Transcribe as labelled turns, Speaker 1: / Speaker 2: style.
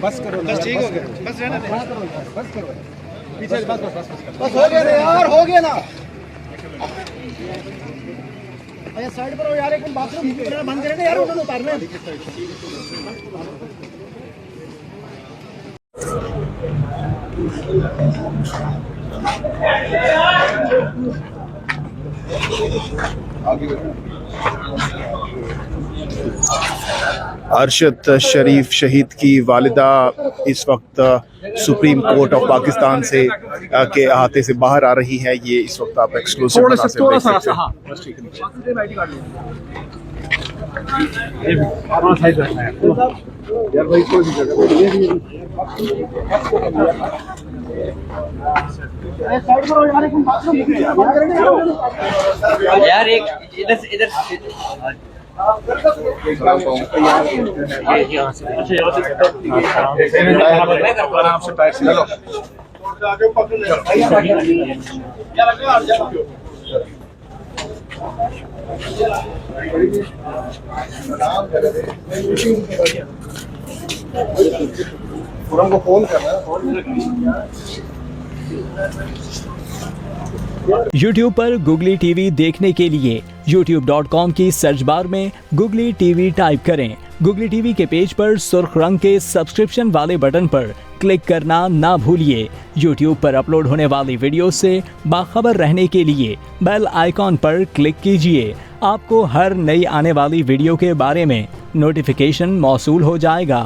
Speaker 1: बस करो बस ठीक हो गया बस रहने दे बस करो पीछे बस हो गया ना यार हो गया ना अरे साइड पर हो यार एक बाथरूम बंद करेंगे यार उन्होंने उतारना
Speaker 2: अरशद शरीफ शहीद की वालिदा इस वक्त सुप्रीम कोर्ट ऑफ पाकिस्तान से के अहाते से बाहर आ रही है। ये इस वक्त आप एक्सक्लूसिव देख सकते
Speaker 1: हैं।
Speaker 3: यार एक इधर
Speaker 1: आराम से टाइट से चलो को फोन करना
Speaker 4: YouTube पर गुगली टीवी देखने के लिए youtube.com की सर्च बार में गुगली टीवी टाइप करें। गुगली टीवी के पेज पर सुर्ख रंग के सब्सक्रिप्शन वाले बटन पर क्लिक करना ना भूलिए। YouTube पर अपलोड होने वाली वीडियो से बाखबर रहने के लिए बेल आइकॉन पर क्लिक कीजिए। आपको हर नई आने वाली वीडियो के बारे में नोटिफिकेशन मौसूल हो जाएगा।